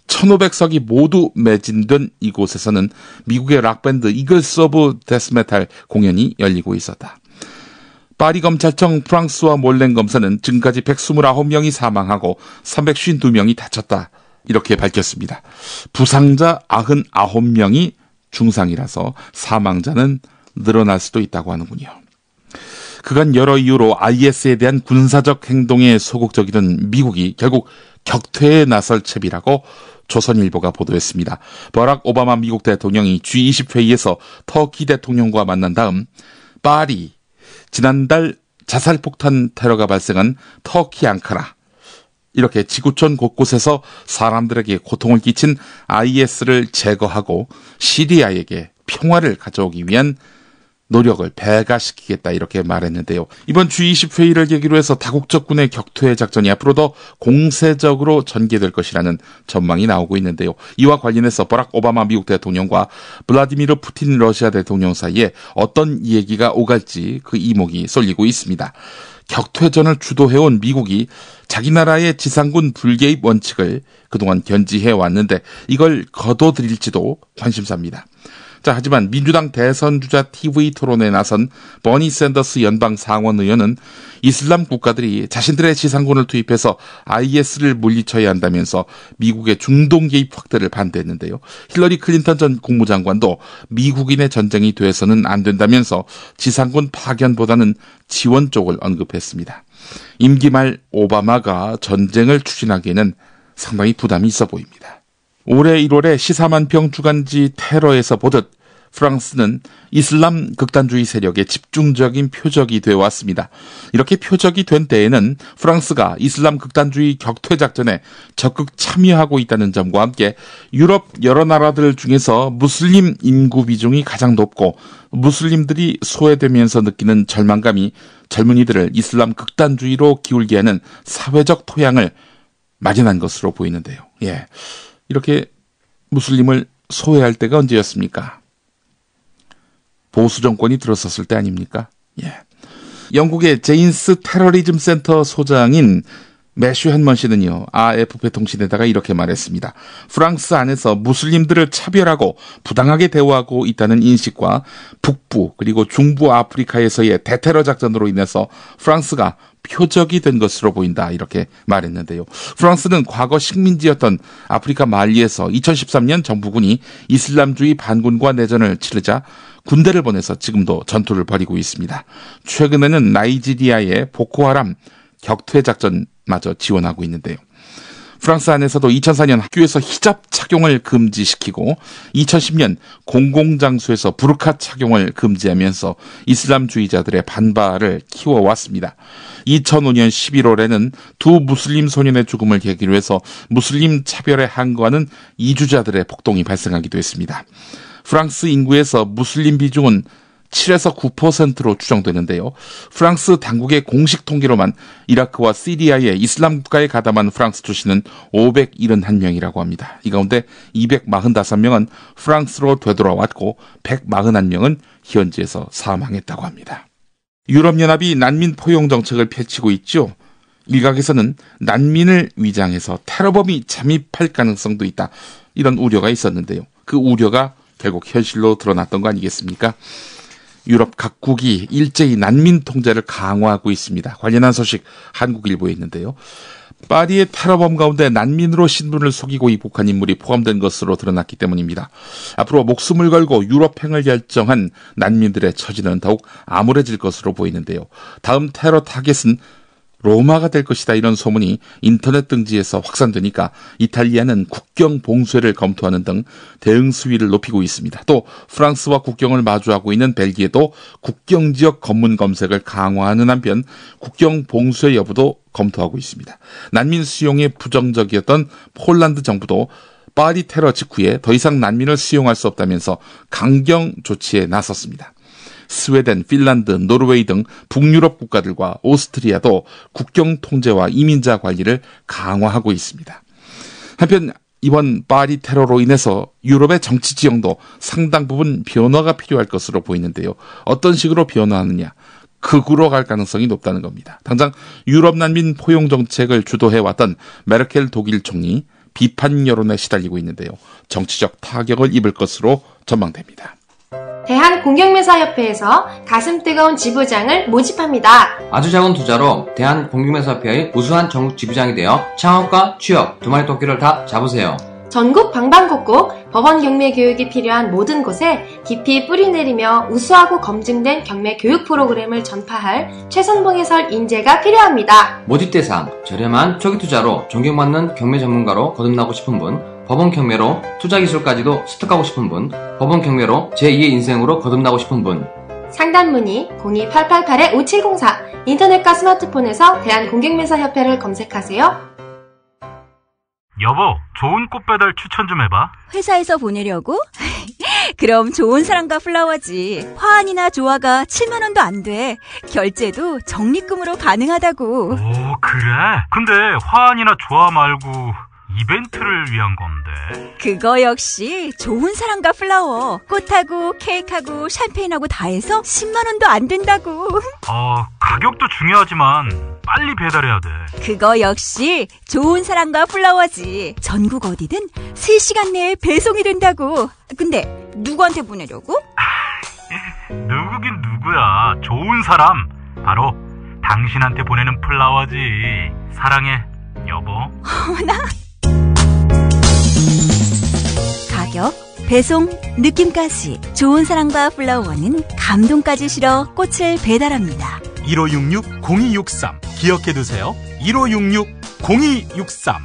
1500석이 모두 매진된 이곳에서는 미국의 락밴드 이글스 오브 데스메탈 공연이 열리고 있었다. 파리 검찰청 프랑스와 몰렌 검사는 지금까지 129명이 사망하고 352명이 다쳤다. 이렇게 밝혔습니다. 부상자 99명이 중상이라서 사망자는 늘어날 수도 있다고 하는군요. 그간 여러 이유로 IS에 대한 군사적 행동에 소극적이던 미국이 결국 격퇴에 나설 채비라고 조선일보가 보도했습니다. 버락 오바마 미국 대통령이 G20 회의에서 터키 대통령과 만난 다음 파리, 지난달 자살폭탄 테러가 발생한 터키 앙카라, 이렇게 지구촌 곳곳에서 사람들에게 고통을 끼친 IS를 제거하고 시리아에게 평화를 가져오기 위한 노력을 배가시키겠다 이렇게 말했는데요. 이번 G20 회의를 계기로 해서 다국적군의 격퇴 작전이 앞으로 더 공세적으로 전개될 것이라는 전망이 나오고 있는데요. 이와 관련해서 버락 오바마 미국 대통령과 블라디미르 푸틴 러시아 대통령 사이에 어떤 얘기가 오갈지 그 이목이 쏠리고 있습니다. 격퇴전을 주도해온 미국이 자기 나라의 지상군 불개입 원칙을 그동안 견지해 왔는데 이걸 거둬들일지도 관심사입니다. 자, 하지만 민주당 대선 주자 TV 토론에 나선 버니 샌더스 연방 상원 의원은 이슬람 국가들이 자신들의 지상군을 투입해서 IS를 물리쳐야 한다면서 미국의 중동 개입 확대를 반대했는데요. 힐러리 클린턴 전 국무장관도 미국인의 전쟁이 돼서는 안 된다면서 지상군 파견보다는 지원 쪽을 언급했습니다. 임기 말 오바마가 전쟁을 추진하기에는 상당히 부담이 있어 보입니다. 올해 1월에 시사만평 주간지 테러에서 보듯 프랑스는 이슬람 극단주의 세력의 집중적인 표적이 되어 왔습니다. 이렇게 표적이 된 때에는 프랑스가 이슬람 극단주의 격퇴 작전에 적극 참여하고 있다는 점과 함께 유럽 여러 나라들 중에서 무슬림 인구 비중이 가장 높고 무슬림들이 소외되면서 느끼는 절망감이 젊은이들을 이슬람 극단주의로 기울게 하는 사회적 토양을 마련한 것으로 보이는데요. 예, 이렇게 무슬림을 소외할 때가 언제였습니까? 보수 정권이 들어섰을 때 아닙니까? 예. 영국의 제인스 테러리즘 센터 소장인 매슈 헨먼 씨는요, AFP 통신에다가 이렇게 말했습니다. 프랑스 안에서 무슬림들을 차별하고 부당하게 대우하고 있다는 인식과 북부 그리고 중부 아프리카에서의 대테러 작전으로 인해서 프랑스가 표적이 된 것으로 보인다 이렇게 말했는데요. 프랑스는 과거 식민지였던 아프리카 말리에서 2013년 정부군이 이슬람주의 반군과 내전을 치르자 군대를 보내서 지금도 전투를 벌이고 있습니다. 최근에는 나이지리아의 보코하람 격퇴 작전마저 지원하고 있는데요. 프랑스 안에서도 2004년 학교에서 히잡 착용을 금지시키고 2010년 공공장소에서 부르카 착용을 금지하면서 이슬람주의자들의 반발을 키워왔습니다. 2005년 11월에는 두 무슬림 소년의 죽음을 계기로 해서 무슬림 차별에 항거하는 이주자들의 폭동이 발생하기도 했습니다. 프랑스 인구에서 무슬림 비중은 7에서 9%로 추정되는데요. 프랑스 당국의 공식 통계로만 이라크와 시리아의 이슬람 국가에 가담한 프랑스 출신은 571명이라고 합니다. 이 가운데 245명은 프랑스로 되돌아왔고 141명은 현지에서 사망했다고 합니다. 유럽연합이 난민 포용 정책을 펼치고 있죠. 일각에서는 난민을 위장해서 테러범이 잠입할 가능성도 있다. 이런 우려가 있었는데요. 그 우려가 결국 현실로 드러났던 거 아니겠습니까? 유럽 각국이 일제히 난민 통제를 강화하고 있습니다. 관련한 소식 한국일보에 있는데요. 파리의 테러범 가운데 난민으로 신분을 속이고 입국한 인물이 포함된 것으로 드러났기 때문입니다. 앞으로 목숨을 걸고 유럽행을 결정한 난민들의 처지는 더욱 암울해질 것으로 보이는데요. 다음 테러 타겟은 로마가 될 것이다 이런 소문이 인터넷 등지에서 확산되니까 이탈리아는 국경 봉쇄를 검토하는 등 대응 수위를 높이고 있습니다. 또 프랑스와 국경을 마주하고 있는 벨기에도 국경지역 검문 검색을 강화하는 한편 국경 봉쇄 여부도 검토하고 있습니다. 난민 수용에 부정적이었던 폴란드 정부도 파리 테러 직후에 더 이상 난민을 수용할 수 없다면서 강경 조치에 나섰습니다. 스웨덴, 핀란드, 노르웨이 등 북유럽 국가들과 오스트리아도 국경 통제와 이민자 관리를 강화하고 있습니다. 한편 이번 파리 테러로 인해서 유럽의 정치 지형도 상당 부분 변화가 필요할 것으로 보이는데요. 어떤 식으로 변화하느냐? 극으로 갈 가능성이 높다는 겁니다. 당장 유럽 난민 포용 정책을 주도해왔던 메르켈 독일 총리 비판 여론에 시달리고 있는데요. 정치적 타격을 입을 것으로 전망됩니다. 대한공경매사협회에서 가슴 뜨거운 지부장을 모집합니다. 아주 작은 투자로 대한공경매사협회의 우수한 전국 지부장이 되어 창업과 취업 두 마리 토끼를 다 잡으세요. 전국 방방곡곡 법원 경매 교육이 필요한 모든 곳에 깊이 뿌리내리며 우수하고 검증된 경매 교육 프로그램을 전파할 최선봉 해설 인재가 필요합니다. 모집 대상, 저렴한 초기 투자로 존경받는 경매 전문가로 거듭나고 싶은 분, 법원 경매로 투자 기술까지도 습득하고 싶은 분, 법원 경매로 제2의 인생으로 거듭나고 싶은 분. 상담 문의 02-888-5704 인터넷과 스마트폰에서 대한공경매사협회를 검색하세요. 여보, 좋은 꽃 배달 추천 좀 해봐. 회사에서 보내려고? 그럼 좋은 사람과 플라워지. 화환이나 조화가 7만 원도 안 돼. 결제도 적립금으로 가능하다고. 오, 그래? 근데 화환이나 조화 말고 이벤트를 위한 건데. 그거 역시 좋은 사람과 플라워. 꽃하고 케이크하고 샴페인하고 다 해서 10만 원도 안 된다고. 가격도 중요하지만 빨리 배달해야 돼. 그거 역시 좋은 사람과 플라워지. 전국 어디든 3시간 내에 배송이 된다고. 근데 누구한테 보내려고? 누구긴 누구야. 좋은 사람. 바로 당신한테 보내는 플라워지. 사랑해, 여보. 어머나. 가격, 배송, 느낌까지 좋은 사랑과 플라워는 감동까지 실어 꽃을 배달합니다. 1566-0263 기억해두세요. 1566-0263.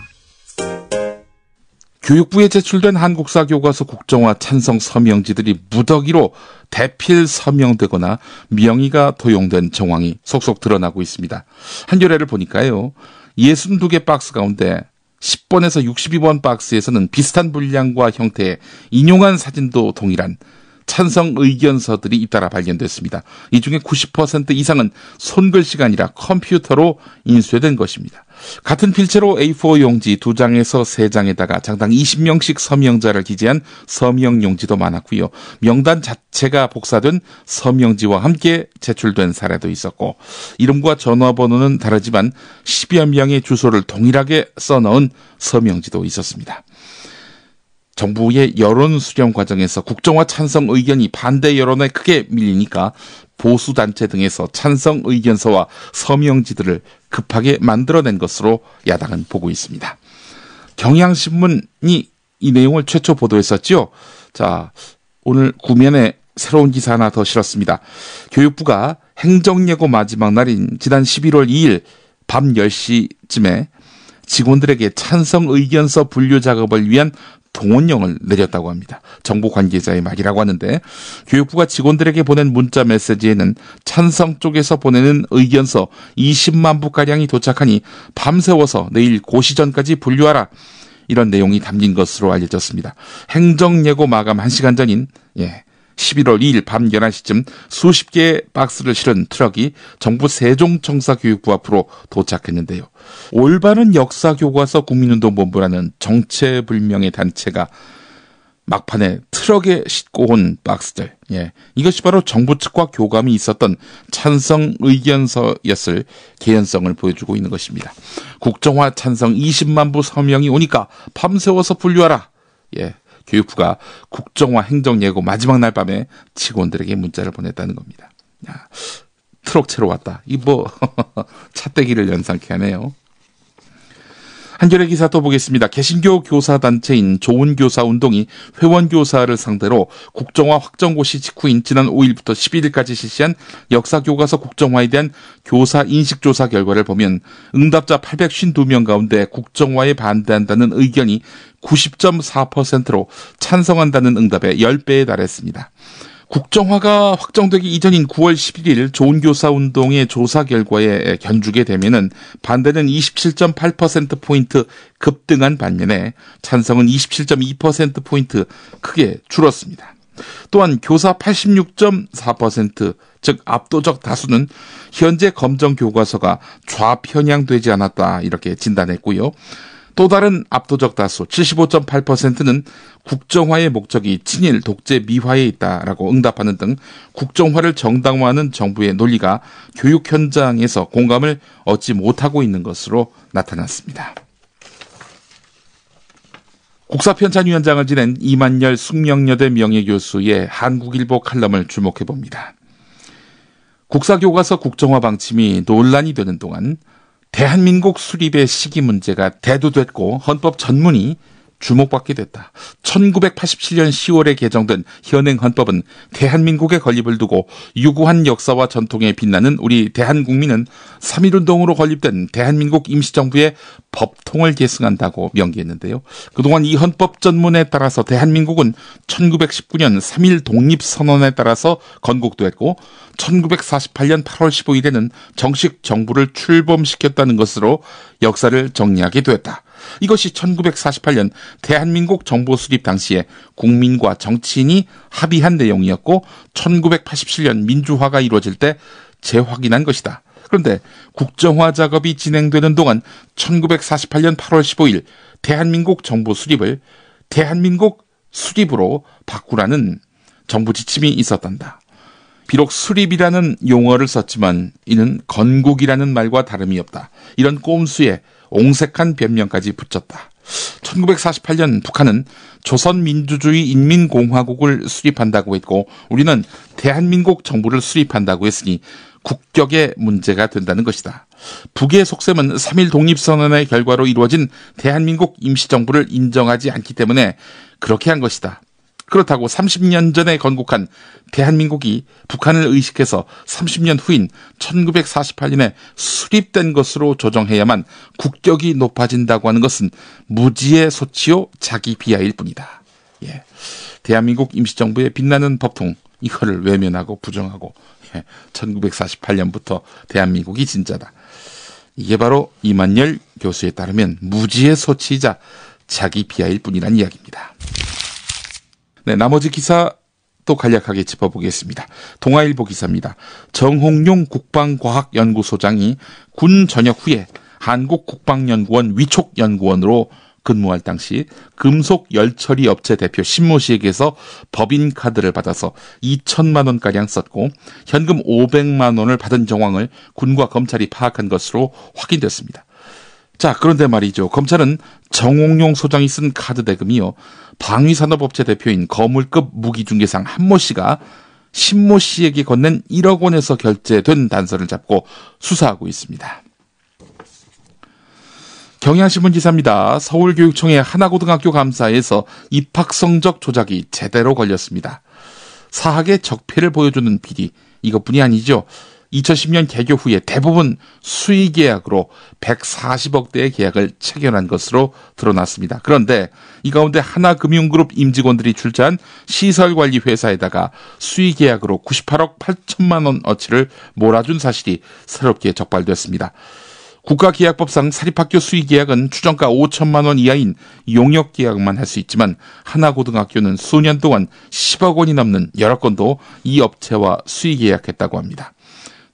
교육부에 제출된 한국사 교과서 국정화 찬성 서명지들이 무더기로 대필 서명되거나 명의가 도용된 정황이 속속 드러나고 있습니다. 한겨레를 보니까요. 62개 박스 가운데 10번에서 62번 박스에서는 비슷한 분량과 형태의 인용한 사진도 동일한 찬성 의견서들이 잇따라 발견됐습니다. 이 중에 90% 이상은 손글씨가 아니라 컴퓨터로 인쇄된 것입니다. 같은 필체로 A4 용지 2장에서 3장에다가 장당 20명씩 서명자를 기재한 서명 용지도 많았고요. 명단 자체가 복사된 서명지와 함께 제출된 사례도 있었고, 이름과 전화번호는 다르지만 10여 명의 주소를 동일하게 써넣은 서명지도 있었습니다. 정부의 여론 수렴 과정에서 국정화 찬성 의견이 반대 여론에 크게 밀리니까 보수단체 등에서 찬성 의견서와 서명지들을 급하게 만들어낸 것으로 야당은 보고 있습니다. 경향신문이 이 내용을 최초 보도했었죠. 자, 오늘 구면에 새로운 기사 하나 더 실었습니다. 교육부가 행정예고 마지막 날인 지난 11월 2일 밤 10시쯤에 직원들에게 찬성 의견서 분류 작업을 위한 동원령을 내렸다고 합니다. 정부 관계자의 말이라고 하는데, 교육부가 직원들에게 보낸 문자 메시지에는 찬성 쪽에서 보내는 의견서 20만 부가량이 도착하니 밤새워서 내일 고시 전까지 분류하라, 이런 내용이 담긴 것으로 알려졌습니다. 행정예고 마감 1시간 전인 11월 2일 밤 11시쯤 수십 개의 박스를 실은 트럭이 정부 세종청사교육부 앞으로 도착했는데요. 올바른 역사교과서 국민운동본부라는 정체불명의 단체가 막판에 트럭에 싣고 온 박스들, 이것이 바로 정부 측과 교감이 있었던 찬성 의견서였을 개연성을 보여주고 있는 것입니다. 국정화 찬성 20만 부 서명이 오니까 밤새워서 분류하라. 교육부가 국정화 행정예고 마지막 날 밤에 직원들에게 문자를 보냈다는 겁니다. 트럭채로 왔다. 이 차떼기를 연상케 하네요. 한겨레 기사 또 보겠습니다. 개신교 교사단체인 좋은교사운동이 회원교사를 상대로 국정화 확정고시 직후인 지난 5일부터 11일까지 실시한 역사교과서 국정화에 대한 교사 인식조사 결과를 보면 응답자 852명 가운데 국정화에 반대한다는 의견이 90.4%로 찬성한다는 응답의 10배에 달했습니다. 국정화가 확정되기 이전인 9월 11일 좋은교사운동의 조사 결과에 견주게 되면은 반대는 27.8%포인트 급등한 반면에 찬성은 27.2%포인트 크게 줄었습니다. 또한 교사 86.4%, 즉 압도적 다수는 현재 검정 교과서가 좌편향되지 않았다, 이렇게 진단했고요. 또 다른 압도적 다수 75.8%는 국정화의 목적이 친일 독재 미화에 있다라고 응답하는 등 국정화를 정당화하는 정부의 논리가 교육 현장에서 공감을 얻지 못하고 있는 것으로 나타났습니다. 국사편찬위원장을 지낸 이만열 숙명여대 명예교수의 한국일보 칼럼을 주목해봅니다. 국사교과서 국정화 방침이 논란이 되는 동안 대한민국 수립의 시기 문제가 대두됐고 헌법 전문이 주목받게 됐다. 1987년 10월에 개정된 현행 헌법은 대한민국의 건립을 두고 유구한 역사와 전통에 빛나는 우리 대한국민은 3.1운동으로 건립된 대한민국 임시정부의 법통을 계승한다고 명기했는데요. 그동안 이 헌법 전문에 따라서 대한민국은 1919년 3.1 독립선언에 따라서 건국됐고 1948년 8월 15일에는 정식 정부를 출범시켰다는 것으로 역사를 정리하게 되었다. 이것이 1948년 대한민국 정부 수립 당시에 국민과 정치인이 합의한 내용이었고 1987년 민주화가 이루어질 때 재확인한 것이다. 그런데 국정화 작업이 진행되는 동안 1948년 8월 15일 대한민국 정부 수립을 대한민국 수립으로 바꾸라는 정부 지침이 있었단다. 비록 수립이라는 용어를 썼지만 이는 건국이라는 말과 다름이 없다. 이런 꼼수에 옹색한 변명까지 붙였다. 1948년 북한은 조선민주주의 인민공화국을 수립한다고 했고 우리는 대한민국 정부를 수립한다고 했으니 국격의 문제가 된다는 것이다. 북의 속셈은 3.1 독립선언의 결과로 이루어진 대한민국 임시정부를 인정하지 않기 때문에 그렇게 한 것이다. 그렇다고 30년 전에 건국한 대한민국이 북한을 의식해서 30년 후인 1948년에 수립된 것으로 조정해야만 국격이 높아진다고 하는 것은 무지의 소치요 자기 비하일 뿐이다. 예. 대한민국 임시정부의 빛나는 법통 이거를 외면하고 부정하고 1948년부터 대한민국이 진짜다. 이게 바로 이만열 교수에 따르면 무지의 소치이자 자기 비하일 뿐이란 이야기입니다. 네, 나머지 기사 또 간략하게 짚어보겠습니다. 동아일보 기사입니다. 정홍용 국방과학연구소장이 군 전역 후에 한국국방연구원 위촉연구원으로 근무할 당시 금속열처리 업체 대표 신모 씨에게서 법인카드를 받아서 2천만 원가량 썼고 현금 500만 원을 받은 정황을 군과 검찰이 파악한 것으로 확인됐습니다. 자, 그런데 말이죠. 검찰은 정홍용 소장이 쓴 카드 대금이요. 방위산업업체 대표인 거물급 무기중개상 한모 씨가 신모 씨에게 건넨 1억 원에서 결제된 단서를 잡고 수사하고 있습니다. 경향신문 기사입니다. 서울교육청의 하나고등학교 감사에서 입학성적 조작이 제대로 걸렸습니다. 사학의 적폐를 보여주는 비리, 이것뿐이 아니죠. 2010년 개교 후에 대부분 수의계약으로 140억대의 계약을 체결한 것으로 드러났습니다. 그런데 이 가운데 하나금융그룹 임직원들이 출자한 시설관리회사에다가 수의계약으로 98억 8천만 원어치를 몰아준 사실이 새롭게 적발됐습니다. 국가계약법상 사립학교 수의계약은 추정가 5천만 원 이하인 용역계약만 할 수 있지만 하나고등학교는 수년 동안 10억 원이 넘는 여러 건도 이 업체와 수의계약했다고 합니다.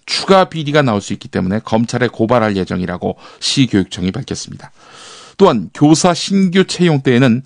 추가 비리가 나올 수 있기 때문에 검찰에 고발할 예정이라고 시교육청이 밝혔습니다. 또한 교사 신규 채용 때에는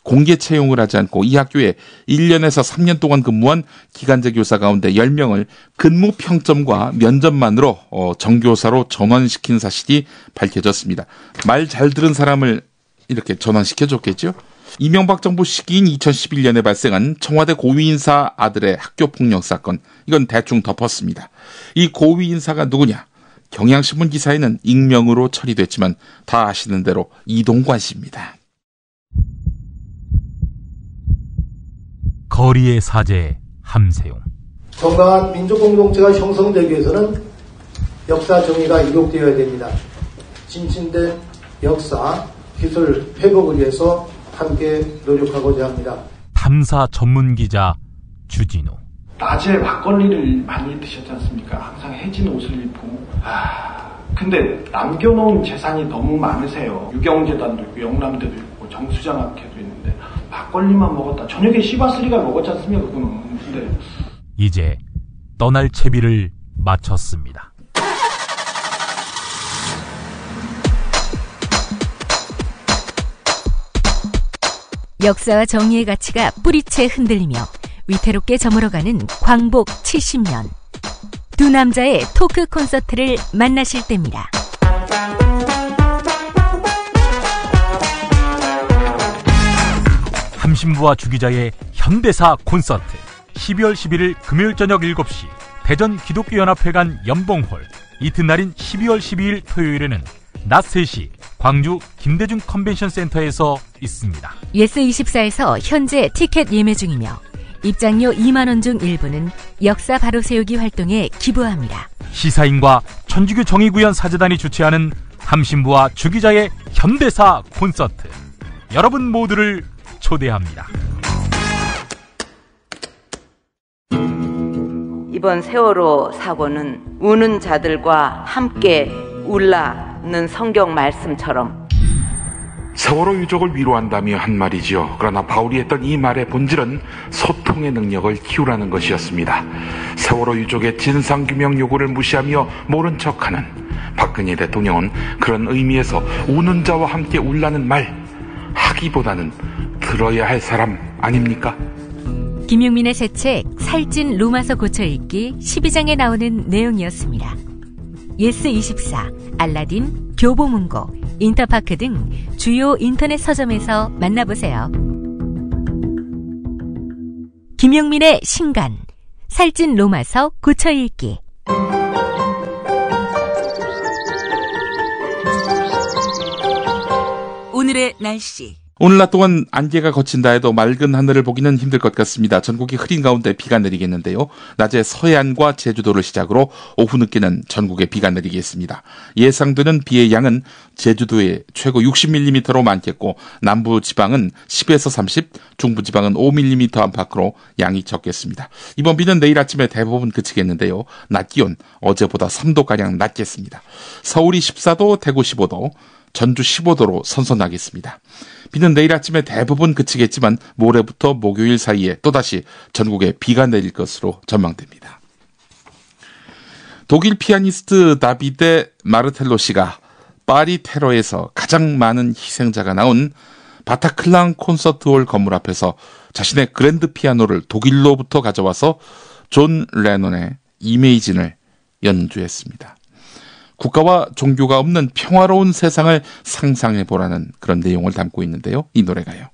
공개 채용을 하지 않고 이 학교에 1년에서 3년 동안 근무한 기간제 교사 가운데 10명을 근무 평점과 면접만으로 정교사로 전환시킨 사실이 밝혀졌습니다. 말 잘 들은 사람을 이렇게 전환시켜줬겠죠? 이명박 정부 시기인 2011년에 발생한 청와대 고위인사 아들의 학교폭력 사건, 이건 대충 덮었습니다. 이 고위인사가 누구냐? 경향신문 기사에는 익명으로 처리됐지만 다 아시는 대로 이동관 씨입니다. 거리의 사제 함세용. 정당한 민주공동체가 형성되기 위해서는 역사 정의가 이룩되어야 됩니다. 진진된 역사, 기술 회복을 위해서 함께 노력하고자 합니다. 탐사 전문기자 주진우. 낮에 막걸리를 많이 드셨지 않습니까? 항상 해진 옷을 입고. 근데 남겨놓은 재산이 너무 많으세요. 유경재단도 있고 영남대도 있고 정수장학회도 있는데 막걸리만 먹었다. 저녁에 시바스리가 먹었지 않습니까? 그거는. 근데 이제 떠날 채비를 마쳤습니다. 역사와 정의의 가치가 뿌리채 흔들리며 위태롭게 저물어가는 광복 70년. 두 남자의 토크 콘서트를 만나실 때입니다. 함신부와 주기자의 현대사 콘서트 12월 11일 금요일 저녁 7시 대전 기독교연합회관 연봉홀, 이튿날인 12월 12일 토요일에는 낮 3시 광주 김대중 컨벤션 센터에서 있습니다. 예스24에서 현재 티켓 예매 중이며 입장료 2만 원 중 일부는 역사 바로 세우기 활동에 기부합니다. 시사인과 천주교 정의구현 사재단이 주최하는 함신부와 주기자의 현대사 콘서트, 여러분 모두를 초대합니다. 이번 세월호 사고는 우는 자들과 함께 울라는 성경 말씀처럼 세월호 유족을 위로한다며 한 말이죠. 그러나 바울이 했던 이 말의 본질은 소통의 능력을 키우라는 것이었습니다. 세월호 유족의 진상규명 요구를 무시하며 모른 척하는 박근혜 대통령은 그런 의미에서 우는 자와 함께 울라는 말 하기보다는 들어야 할 사람 아닙니까? 김용민의 새 책 살찐 로마서 고쳐읽기 12장에 나오는 내용이었습니다. 예스24, 알라딘, 교보문고, 인터파크 등 주요 인터넷 서점에서 만나보세요. 김용민의 신간 살찐 로마서 고쳐읽기. 오늘의 날씨. 오늘 낮 동안 안개가 걷힌다 해도 맑은 하늘을 보기는 힘들 것 같습니다. 전국이 흐린 가운데 비가 내리겠는데요. 낮에 서해안과 제주도를 시작으로 오후 늦게는 전국에 비가 내리겠습니다. 예상되는 비의 양은 제주도에 최고 60mm로 많겠고 남부 지방은 10에서 30, 중부 지방은 5mm 안팎으로 양이 적겠습니다. 이번 비는 내일 아침에 대부분 그치겠는데요. 낮 기온 어제보다 3도가량 낮겠습니다. 서울이 14도, 대구 15도, 전주 15도로 선선하겠습니다. 비는 내일 아침에 대부분 그치겠지만 모레부터 목요일 사이에 또다시 전국에 비가 내릴 것으로 전망됩니다. 독일 피아니스트 다비데 마르텔로 씨가 파리 테러에서 가장 많은 희생자가 나온 바타클랑 콘서트홀 건물 앞에서 자신의 그랜드 피아노를 독일로부터 가져와서 존 레논의 이메이진을 연주했습니다. 국가와 종교가 없는 평화로운 세상을 상상해보라는 그런 내용을 담고 있는데요. 이 노래가요.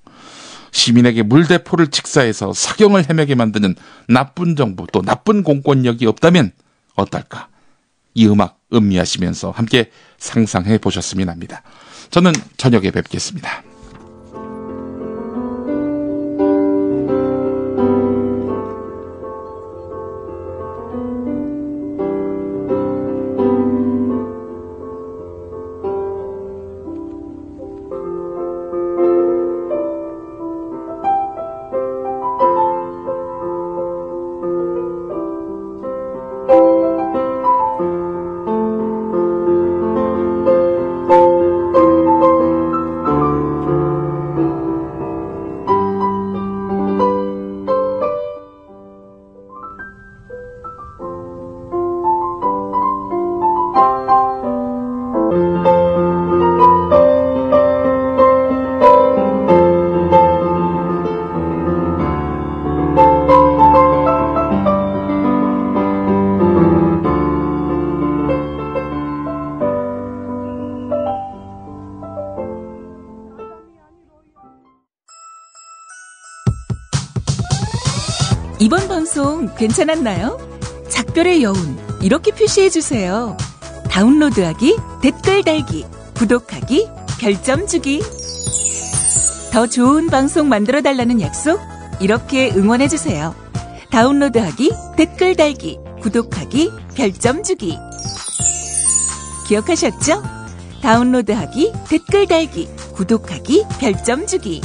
시민에게 물대포를 직사해서 사경을 헤매게 만드는 나쁜 정부, 또 나쁜 공권력이 없다면 어떨까? 이 음악 음미하시면서 함께 상상해 보셨으면 합니다. 저는 저녁에 뵙겠습니다. 이번 방송 괜찮았나요? 작별의 여운 이렇게 표시해주세요. 다운로드하기, 댓글 달기, 구독하기, 별점 주기. 더 좋은 방송 만들어달라는 약속 이렇게 응원해주세요. 다운로드하기, 댓글 달기, 구독하기, 별점 주기. 기억하셨죠? 다운로드하기, 댓글 달기, 구독하기, 별점 주기.